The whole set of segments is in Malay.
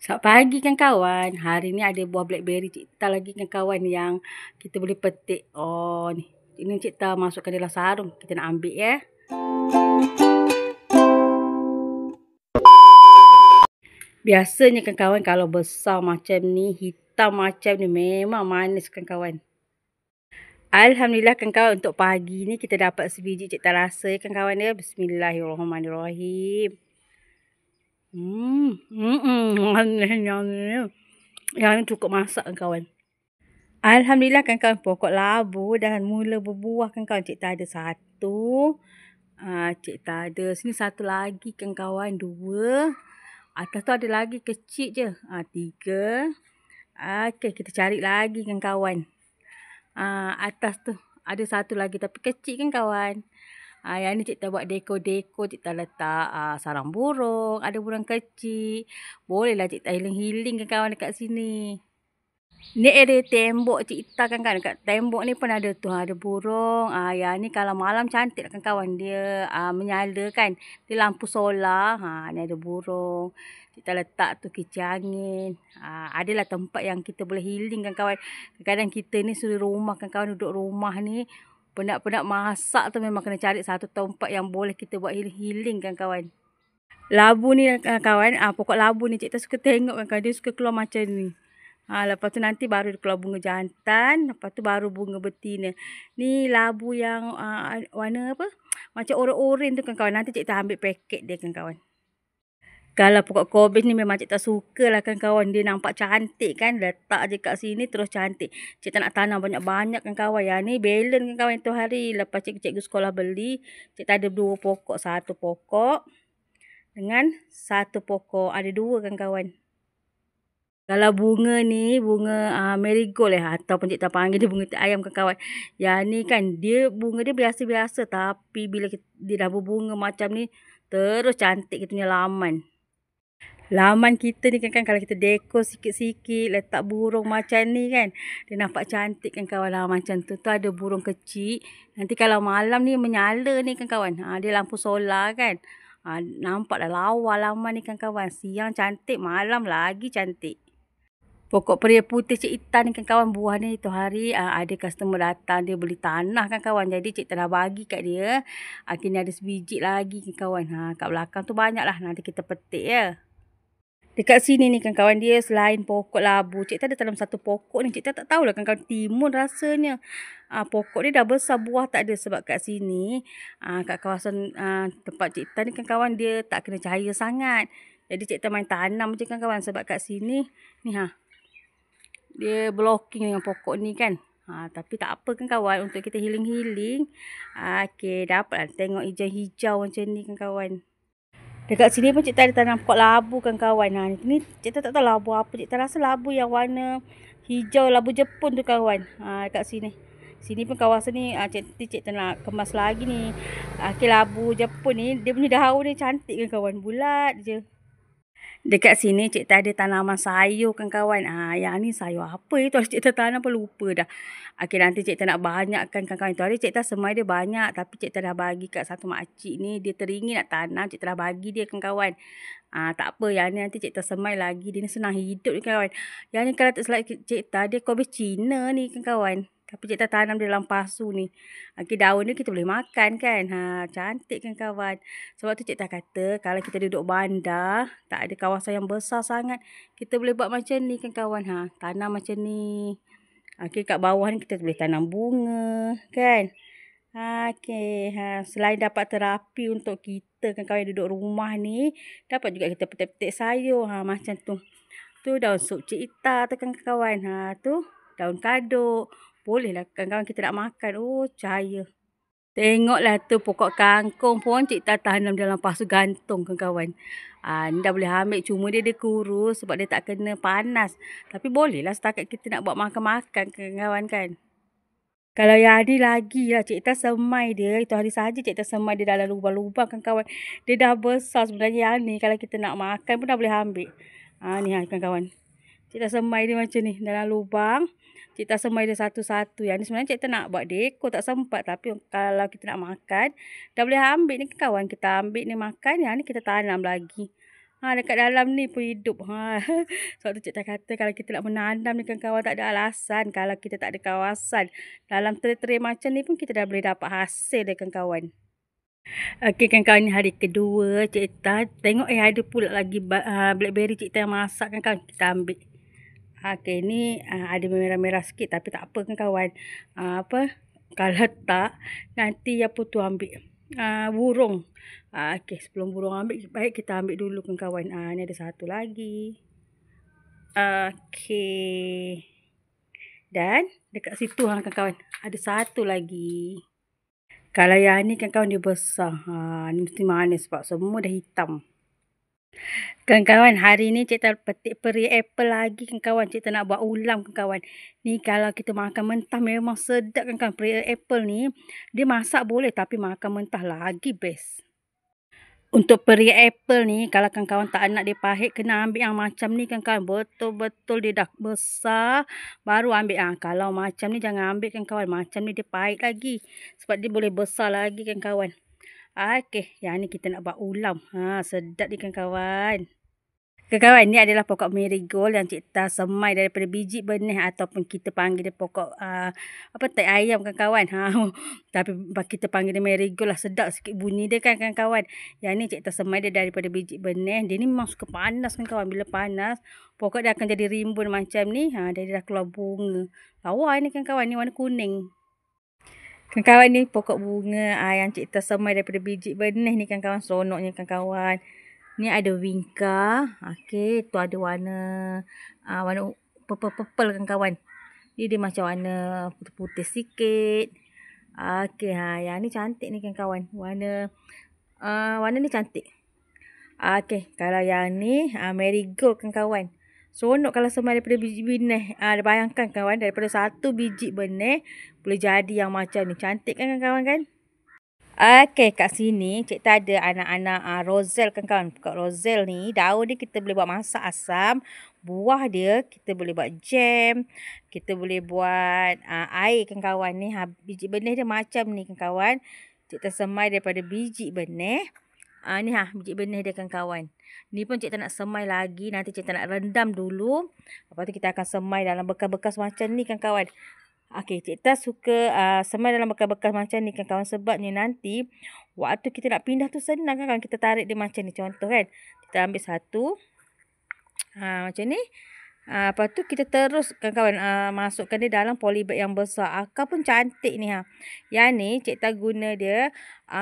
Selamat pagi kan kawan. Hari ni ada buah blackberry Cik Ta lagi kan kawan yang kita boleh petik. Oh ni. Ini Cik Ta masukkan dalam sarung. Kita nak ambil ya. Biasanya kan kawan kalau besar macam ni, hitam macam ni memang manis kan kawan. Alhamdulillah kan kawan untuk pagi ni kita dapat sebiji Cik Ta rasa kan kawan ya. Bismillahirrahmanirrahim. Manisnya ni. Yang ni cukup masak kan kawan. Alhamdulillah kan kawan, pokok labu dah mula berbuah kan kawan. Cik Ta ada satu. Cik Ta ada sini satu lagi kan kawan. Dua. Atas tu ada lagi kecil je. Tiga. Okey, kita cari lagi kan kawan. Atas tu ada satu lagi tapi kecil kan kawan. Yang ni Cik Ta buat dekor-dekor. Cik Ta letak sarang burung. Ada burung kecil. Bolehlah Cik Ta healing-healing kan kawan dekat sini. Ni area tembok Cik Ta kan kawan. Dekat tembok ni pun ada tu. Ada burung. Yang ni kalau malam cantik kan kawan. Dia menyala kan. Dia lampu solar. Ni ada burung. Cik Ta letak tu kicik angin. Adalah tempat yang kita boleh healing kan kawan. Kadang-kadang kita ni suri rumah kan kawan. Duduk rumah ni. Penat-penat masak tu memang kena cari satu tempat yang boleh kita buat healing kan kawan. Labu ni kawan. Pokok labu ni Cik Ta suka tengok kan kawan. Dia suka keluar macam ni. Lepas tu nanti baru keluar bunga jantan. Lepas tu baru bunga betina. Ni labu yang warna apa? Macam oren-oren tu kan kawan. Nanti Cik Ta ambil paket dia kan kawan. Kalau pokok kobis ni memang Cik Ta suka lah kan kawan. Dia nampak cantik kan. Letak je kat sini terus cantik. Cik Ta nak tanam banyak-banyak kan kawan. Yang ni balon kan kawan tu hari. Lepas cikgu sekolah beli. Cik Ta ada 2 pokok. 1 pokok dengan 1 pokok. Ada 2 kan kawan. Kalau bunga ni, bunga marigold ataupun Cik Ta panggil dia bunga ayam kan kawan. Yang ni kan, bunga dia biasa-biasa. Tapi bila dia dah berbunga macam ni, terus cantik kita punya laman. Laman kita ni kan kalau kita dekor sikit-sikit, letak burung macam ni kan. Dia nampak cantik kan kawan. Macam tu ada burung kecil. Nanti kalau malam ni menyala ni kan kawan. Dia lampu solar kan. Nampak dah lawa laman ni kan kawan. Siang cantik, malam lagi cantik. Pokok peri putih Cik Ta ni kan kawan, buah ni tu hari ada customer datang, dia beli tanah kan kawan. Jadi Cik Ta dah bagi kat dia. Akhirnya ada sebiji lagi kan kawan. Kat belakang tu banyak lah, nanti kita petik ya. Dekat sini ni kan kawan, dia selain pokok labu, Cik Ta ada tanam satu pokok ni. Cik Ta tak tahulah kan kawan, timun rasanya. Pokok dia dah besar, buah tak ada sebab kat sini. Kat kawasan tempat Cik Ta ni kan kawan, dia tak kena cahaya sangat. Jadi Cik Ta main tanam je kan kawan, sebab kat sini ni dia blocking dengan pokok ni kan. Tapi tak apa kan kawan. Untuk kita healing-healing. Okey, dapatlah tengok hijau-hijau macam ni kan kawan. Dekat sini pun Cik Ta ada tanam pokok labu kan kawan. Ni Cik Ta tak tahu labu apa. Cik Ta rasa labu yang warna hijau, labu Jepun tu kawan. Dekat sini. Sini pun kawasan ni Cik Ta nak kemas lagi ni. Okey, labu Jepun ni dia punya daun ni cantik kan kawan. Bulat je. Dekat sini Cik Ta ada tanaman sayur kan kawan. Yang ni sayur apa itu? Cik Ta tanam pun lupa dah. Okey, nanti Cik Ta nak banyakkan kan kawan. Itu hari Cik Ta semai dia banyak. Tapi Cik Ta dah bagi kat satu makcik ni. Dia teringin nak tanam. Cik Ta dah bagi dia kan kawan. Tak apa. Yang ni nanti Cik Ta semai lagi. Dia ni senang hidup ni kawan. Yang ni kalau tak salah Cik Ta, dia kobis Cina ni kan kawan. Tapi Cik Ta tanam dalam pasu ni. Okey, daun ni kita boleh makan kan. Cantik kan kawan. Sebab tu Cik Ta kata kalau kita duduk bandar, tak ada kawasan yang besar sangat, kita boleh buat macam ni kan kawan. Tanam macam ni. Okey, kat bawah ni kita boleh tanam bunga kan. Okey, selain dapat terapi untuk kita kan kawan yang duduk rumah ni, dapat juga kita petik-petik sayur. Macam tu. Tu daun sup Cik Ta tu kan kawan. Tu daun kaduk. Bolehlah kawan-kawan kita nak makan. Cahaya. Tengoklah tu pokok kangkung pun Cik Ta tanam dalam pasu gantung kan kawan. Ni dah boleh ambil. Cuma dia kurus sebab dia tak kena panas. Tapi bolehlah setakat kita nak buat makan-makan kan kawan kan. Kalau yang ni lagi lah Cik Ta semai dia. Itu hari saja Cik Ta semai dia dalam lubang-lubang kan kawan. Dia dah besar sebenarnya yang ni. Kalau kita nak makan pun dah boleh ambil. Ni kan kawan. Cik Ta semai dia macam ni dalam lubang. Cik Ta semai dia satu-satu. Yang ni sebenarnya Cik Ta nak buat dekor tak sempat. Tapi kalau kita nak makan, dah boleh ambil ni kawan. Kita ambil ni makan. Yang ni kita tanam lagi. Dekat dalam ni pun hidup. Sebab tu cikgu kata kalau kita nak menanam ni kawan-kawan tak ada alasan. Kalau kita tak ada kawasan dalam tray-tray macam ni pun kita dah boleh dapat hasil dia kawan-kawan. Okey kawan-kawan, ni hari kedua cikgu tengok ada pula lagi blackberry cikgu yang masak kawan-kawan. Kita ambil. Okey ni ada merah-merah sikit tapi tak apa kawan-kawan. Kalau tak nanti apa tu ambil burung. Okey sebelum burung ambil baik kita ambil dulu kawan-kawan. Ni ada satu lagi. Okey. Dan dekat situ kawan-kawan ada satu lagi. Kalau yang ni kawan-kawan dia besar. Ni mesti manis sebab semua dah hitam. Kawan-kawan, hari ni cikgu petik peri apple lagi kawan-kawan. Cikgu nak buat ulam kawan-kawan. Ni kalau kita makan mentah memang sedap kawan-kawan. Peri apple ni dia masak boleh tapi makan mentah lagi best. Untuk peri apple ni kalau kawan-kawan tak nak dia pahit, kena ambil yang macam ni kawan-kawan. Betul-betul dia dah besar baru ambil. Kalau macam ni jangan ambil kawan-kawan. Macam ni dia pahit lagi. Sebab dia boleh besar lagi kawan-kawan. Okey, yang ni kita nak buat ulam. Sedap ni kawan-kawan. Kawan-kawan, ni adalah pokok marigold yang cikgu semai daripada biji benih ataupun kita panggil dia pokok tai ayam kawan-kawan. Tapi kita panggil dia marigold lah, sedap sikit bunyi dia kan kawan-kawan. Yang ni cikgu semai dia daripada biji benih. Dia ni memang suka panas kawan-kawan. Bila panas, pokok dia akan jadi rimbun macam ni. Dia dah keluar bunga. Lawa ni kawan-kawan, ni warna kuning. Kawan-kawan ni pokok bunga yang cikgu semai daripada biji benih ni kawan-kawan. Seronoknya kawan-kawan. Ni ada wingka. Okey, tu ada warna purple kawan-kawan. Dia macam warna putih-putih sikit. Okey, yang ni cantik ni kawan-kawan. Warna ni cantik. Okey, kalau yang ni marigold kawan-kawan. Seronok kalau semai daripada biji benih. Bayangkan kawan, daripada satu biji benih boleh jadi yang macam ni. Cantik kan kawan-kawan kan? Okey, kat sini cikgu ada anak-anak roselle kawan-kawan. Pokok roselle ni, daun dia kita boleh buat masak asam. Buah dia kita boleh buat jam. Kita boleh buat air kawan-kawan ni. Biji benih dia macam ni kawan-kawan. Cikgu semai daripada biji benih. Ni biji benih dia kawan-kawan. Ni pun cikgu nak semai lagi. Nanti cikgu nak rendam dulu. Lepas tu kita akan semai dalam bekas-bekas macam ni kawan-kawan. Okey, cikgu suka semai dalam bekas-bekas macam ni kawan-kawan. Sebabnya nanti waktu kita nak pindah tu senang kan. Kita tarik dia macam ni. Contoh kan. Kita ambil satu. Macam ni. Lepas tu kita terus kawan-kawan masukkan dia dalam polybag yang besar. Akar pun cantik ni. Yang ni cikgu guna dia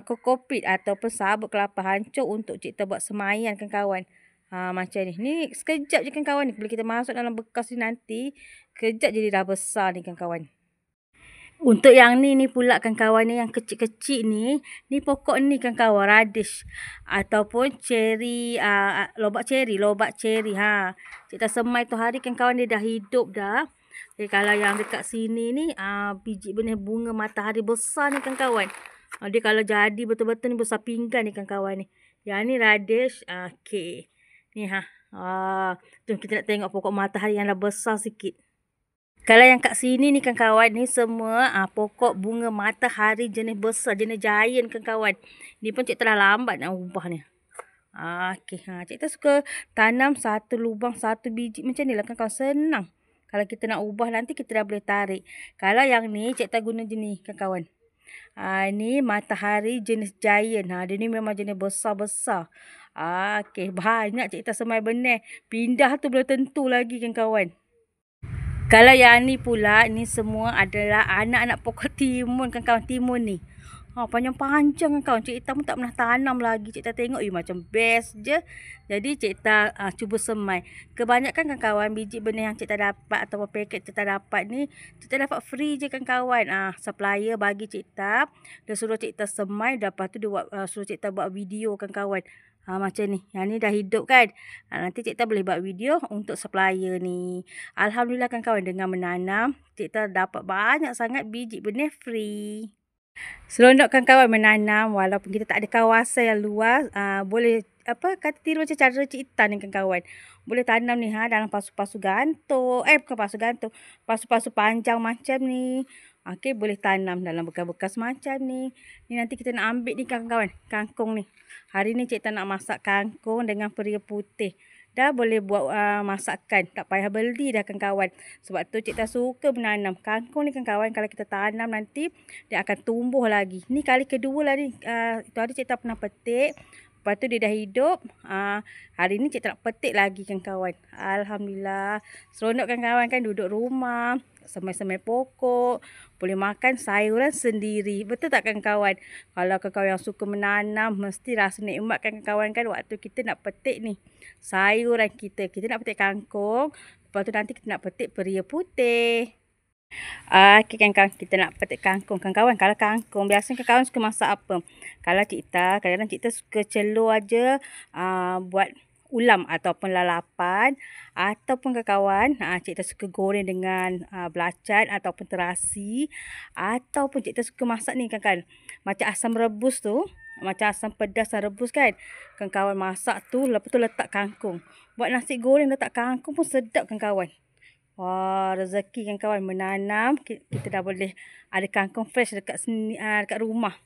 kokopit ataupun sabut kelapa hancur untuk cikgu buat semaian kawan-kawan. Macam ni. Ni sekejap je kawan-kawan ni. Bila kita masuk dalam bekas ni nanti. Sekejap jadi dah besar ni kawan-kawan. Untuk yang ni pula kawan-kawan ni yang kecil-kecil ni. Ni pokok ni kawan-kawan. Radish. Ataupun cherry. Lobak cherry. Cikgu semai tu hari kawan-kawan dia dah hidup dah. Jadi kalau yang dekat sini ni. Biji benih bunga matahari besar ni kawan-kawan. Dia kalau jadi betul-betul ni besar pinggan ni kawan-kawan ni. Yang ni radish. Okey. Ni tu kita nak tengok pokok matahari yang dah besar sikit. Kalau yang kat sini ni kawan-kawan ni semua pokok bunga matahari jenis besar, jenis giant kawan-kawan. Ni pun cikgu telah lambat nak ubah ni. Okey, cikgu suka tanam satu lubang satu biji macam ni lah kawan-kawan. Senang. Kalau kita nak ubah nanti kita dah boleh tarik. Kalau yang ni cikgu guna jenis kawan-kawan. Ni matahari jenis giant. Dia ni memang jenis besar-besar. Okey, banyak cikgu semai benih. Pindah tu belum tentu lagi kawan-kawan. Kalau yang ni pula, ni semua adalah anak-anak pokok timun kawan-kawan. Timun ni. Panjang-panjang kawan. Cikgu pun tak pernah tanam lagi. Cikgu tengok macam best je. Jadi cikgu cuba semai. Kebanyakan kawan-kawan biji benih yang cikgu dapat atau paket cikgu dapat ni. Cikgu dapat free je kawan-kawan. Supplier bagi cikgu. Dia suruh cikgu semai. Lepas tu dia suruh cikgu buat video kawan-kawan. Macam ni. Yang ni dah hidup kan. Nanti cikgu boleh buat video untuk supplier ni. Alhamdulillah kawan-kawan dengan menanam. Cikgu dapat banyak sangat biji benih free. Seronok kawan-kawan menanam walaupun kita tak ada kawasan yang luas. Boleh kata tiru macam cara cikgu ni kawan-kawan. Boleh tanam ni dalam pasu-pasu gantung. Bukan pasu gantung. Pasu-pasu panjang macam ni. Okey, boleh tanam dalam bekas-bekas macam ni. Ni nanti kita nak ambil ni kawan-kawan, kangkung ni. Hari ni Cik Tan nak masak kangkung dengan peria putih. Dah boleh buat masakan, tak payah beli dah kawan-kawan. Sebab tu Cik Tan suka menanam kangkung ni kawan-kawan. Kalau kita tanam nanti dia akan tumbuh lagi. Ni kali kedua lah ni. Itu hari Cik Tan pernah petik. Lepas tu dia dah hidup. Hari ni Cik Tan nak petik lagi kawan-kawan. Alhamdulillah. Seronok kawan-kawan kan duduk rumah. Semai-semai pokok. Boleh makan sayuran sendiri. Betul tak kawan-kawan? Kalau kawan-kawan yang suka menanam, mesti rasa nikmat kan kawan-kawan kan waktu kita nak petik ni. Sayuran kita. Kita nak petik kangkung. Lepas tu nanti kita nak petik peria putih. Okey kawan-kawan, kita nak petik kangkung kawan-kawan. Kalau kangkung, biasanya kawan-kawan suka masak apa? Kalau Cik Tan, kadang-kadang Cik Tan suka celur aja buat ulam ataupun lalapan. Ataupun kawan-kawan, Cik Tan suka goreng dengan belacan ataupun terasi. Ataupun Cik Tan suka masak ni kawan-kawan. Macam asam rebus tu. Macam asam pedas dan rebus kan. Kawan-kawan masak tu, lepas tu letak kangkung. Buat nasi goreng letak kangkung pun sedap kawan-kawan. Wah, rezeki kawan-kawan menanam. Kita dah boleh ada kangkung fresh dekat sini, dekat rumah.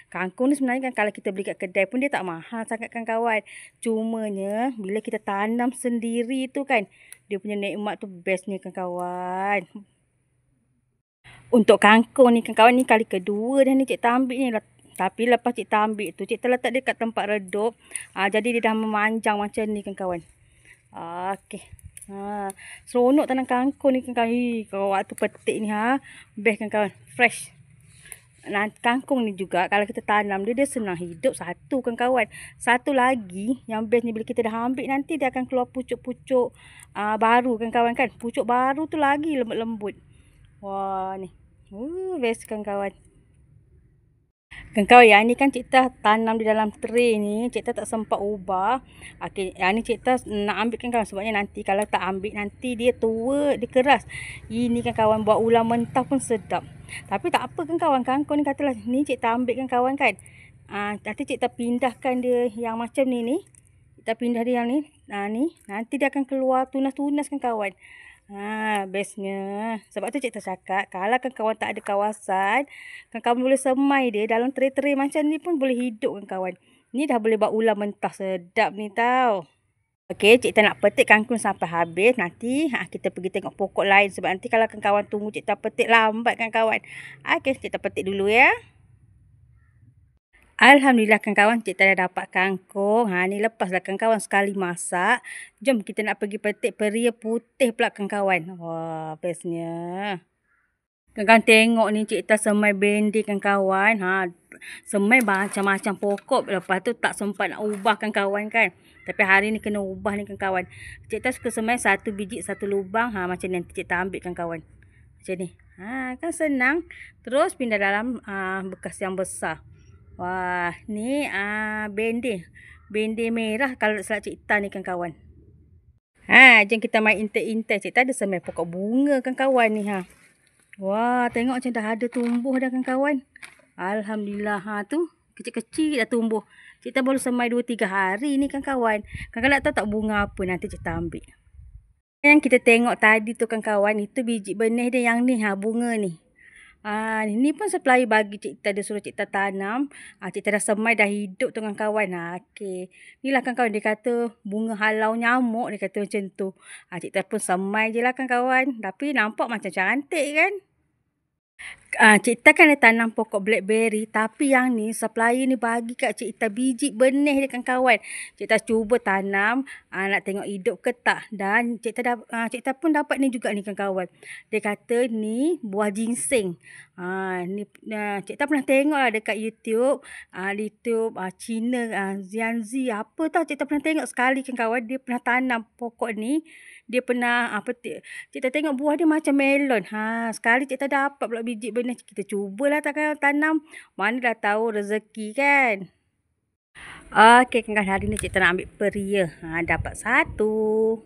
Kangkung ni sebenarnya kan kalau kita beli kat kedai pun dia tak mahal sangat kawan-kawan. Cumanya bila kita tanam sendiri tu kan, dia punya nikmat tu bestnya kawan-kawan. Untuk kangkung ni kawan-kawan, ni kali kedua dah ni Cik Tan ambil ni. Tapi lepas Cik Tan ambil tu, Cik Tan letak dia kat tempat redup. Jadi dia dah memanjang macam ni kawan-kawan. Okey. Seronok tanam kangkung ni kawan-kawan. Kalau waktu petik ni best kawan-kawan. Fresh. Kangkung ni juga kalau kita tanam dia senang hidup satu kawan-kawan. Satu lagi yang best ni bila kita dah ambil nanti dia akan keluar pucuk-pucuk baru kawan-kawan kan. Pucuk baru tu lagi lembut-lembut. Wah ni. Best kawan-kawan. Kawan-kawan, yang ni kan Cik Tan tanam di dalam tray ni. Cik Tan tak sempat ubah. Okey, yang ni Cik Tan nak ambil kawan-kawan. Sebabnya nanti kalau tak ambil nanti dia tua, dia keras. Ini kawan-kawan buat ulam mentah pun sedap. Tapi tak apa kawan-kawan. Kangkung ni katalah ni Cik Tan ambil kawan-kawan kan. Nanti Cik Tan pindahkan dia yang macam ni. Cik Tan pindah dia yang ni. Ni. Nanti dia akan keluar tunas-tunas kawan-kawan. Bestnya. Sebab tu Cik Tan cakap, kalau kawan-kawan tak ada kawasan, kawan-kawan boleh semai dia dalam tray-tray macam ni pun boleh hidup kawan-kawan. Ni dah boleh buat ulam mentah sedap ni tau. Okey, Cik Tan nak petik kangkung sampai habis. Nanti kita pergi tengok pokok lain. Sebab nanti kalau kawan-kawan tunggu Cik Tan petik lambat kawan-kawan. Okey, Cik Tan petik dulu ya. Alhamdulillah kawan-kawan, Cik Tan dah dapat kangkung. Ni lepas dah kawan-kawan sekali masak. Jom kita nak pergi petik peria putih pula kawan-kawan. Wah, bestnya. Kawan-kawan tengok ni Cik Tan semai bendi kawan-kawan. Semai macam-macam pokok. Lepas tu tak sempat nak ubah kawan-kawan kan. Tapi hari ni kena ubah ni kawan-kawan. Cik Tan suka semai satu biji satu lubang. Macam ni nanti Cik Tan ambil kawan-kawan. Macam ni. Kan senang. Terus pindah dalam bekas yang besar. Wah, ni bendi. Bendi merah kalau salah Cik Tan ni kawan-kawan. Jom kita main intai-intai. Cik Tan ada semai pokok bunga kawan-kawan ni Wah, tengok macam dah ada tumbuh dah kawan-kawan. Alhamdulillah tu kecil-kecil dah tumbuh. Cik Tan baru semai 2-3 hari ni kawan-kawan. Kawan-kawan nak tahu tak bunga apa nanti Cik Tan ambil. Yang kita tengok tadi tu kawan-kawan, itu biji benih dia yang ni bunga ni. Ni pun supplier bagi Cik Tan, dia suruh Cik Tan tanam. Cik Tan dah semai dah hidup tu kawan-kawan. Okey. Inilah kawan-kawan dia kata bunga halau nyamuk, dia kata macam tu. Cik Tan pun semai je lah kawan-kawan. Tapi nampak macam cantik kan. Cik Tan kan ada tanam pokok blackberry. Tapi yang ni supplier ni bagi kat Cik Tan biji benih dia kawan-kawan. Cik Tan cuba tanam. Nak tengok hidup ke tak. Dan Cik Tan pun dapat ni juga ni kawan-kawan. Dia kata ni buah ginseng. Ni Cik Tan pernah tengok lah dekat YouTube. YouTube China Zianzi apa tau. Cik Tan pernah tengok sekali kawan-kawan. Dia pernah tanam pokok ni. Dia pernah Cik Tan tengok buah dia macam melon. Sekali Cik Tan dapat pula biji benih. Kita cubalah tanam. Mana dah tahu rezeki kan. Okey kawan-kawan, hari ni Cik Tan nak ambil peria. Dapat satu.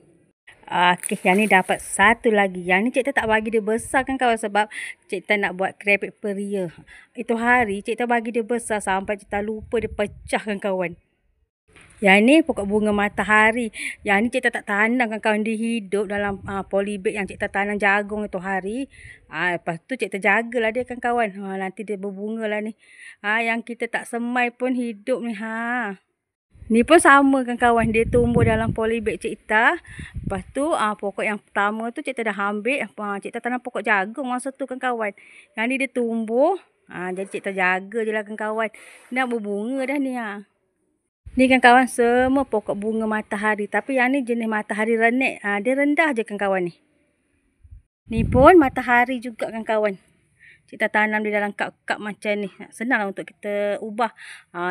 Okey, yang ni dapat satu lagi. Yang ni Cik Tan tak bagi dia besar kawan sebab Cik Tan nak buat keripik peria. Itu hari Cik Tan bagi dia besar sampai Cik Tan lupa dia pecah kawan. Yang ni pokok bunga matahari. Yang ni cikgu tak tanam kawan-kawan, dia hidup dalam polybag yang cikgu tanam jagung itu hari. Lepas tu cikgu jagalah dia kawan-kawan. Nanti dia berbunga lah ni. Yang kita tak semai pun hidup ni. Ni pun sama kawan-kawan, dia tumbuh dalam polybag cikgu. Lepas tu pokok yang pertama tu cikgu dah ambil. Cikgu tanam pokok jagung masa tu kawan-kawan. Yang ni dia tumbuh. Jadi cikgu jaga je lah kawan-kawan. Dah berbunga dah ni. Ni kawan-kawan semua pokok bunga matahari. Tapi yang ni jenis matahari renek. Dia rendah je kawan-kawan ni. Ni pun matahari juga kawan-kawan. Cikgu tanam di dalam kap-kap macam ni. Senang lah untuk kita ubah.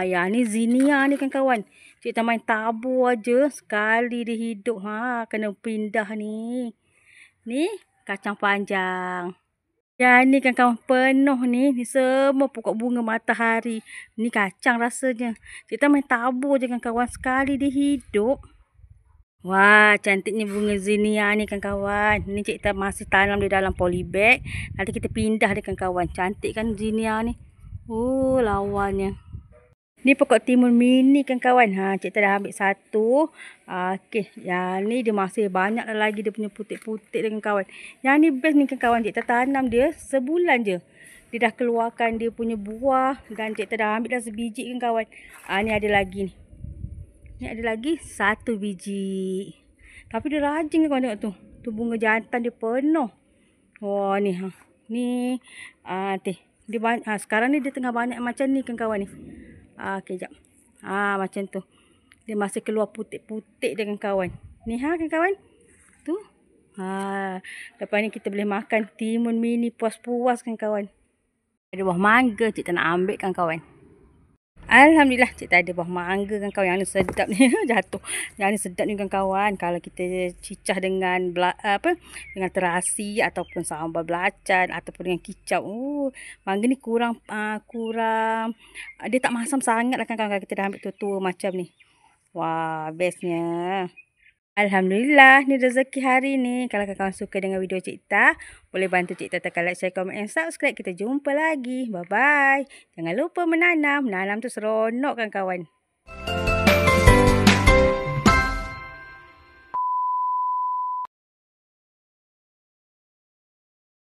Yang ni zinnia ni kawan-kawan. Cikgu main tabur aja. Sekali dia hidup. Kena pindah ni. Ni kacang panjang. Yang ni kawan-kawan penuh ni. Ni semua pokok bunga matahari. Ni kacang rasanya. Cikgu main tabur je kawan-kawan. Sekali dia hidup. Wah, cantiknya bunga zinnia ni kawan-kawan. Ni cikgu masih tanam di dalam polybag. Nanti kita pindah dia kawan-kawan. Cantik kan zinnia ni. Lawannya. Ni pokok timun mini kawan-kawan. Cikgu dah ambil satu. Okey, yang ni dia masih banyak lagi dia punya putik-putik dia kawan-kawan. Yang ni best ni kawan-kawan. Cikgu tanam dia sebulan je. Dia dah keluarkan dia punya buah. Dan cikgu dah ambil dah sebiji kawan-kawan. Ni ada lagi ni. Ni ada lagi satu biji. Tapi dia rajin kawan tengok tu. Tu bunga jantan dia penuh. Wah ni. Ni. Dia banyak. Sekarang ni dia tengah banyak macam ni kawan-kawan ni. Okey jap. Macam tu. Dia masih keluar putik-putik dia kawan-kawan. Ni kawan-kawan. Tu. Lepas ni kita boleh makan timun mini puas-puas kawan-kawan. Ada buah mangga cikgu nak ambil kawan-kawan. Alhamdulillah cikgu ada buah mangga kawan-kawan. Yang ni sedap ni. Jatuh. Yang ni sedap ni kawan-kawan. Kalau kita cicah dengan dengan terasi ataupun sambal belacan ataupun dengan kicap. Mangga ni kurang dia tak masam sangat lah kawan-kawan kalau kita dah ambil tua-tua macam ni. Wah, bestnya. Alhamdulillah, ni rezeki hari ni. Kalau kawan-kawan suka dengan video cikgu, boleh bantu cikgu tekan like, share, komen, and subscribe. Kita jumpa lagi. Bye-bye. Jangan lupa menanam. Menanam tu seronok kawan-kawan.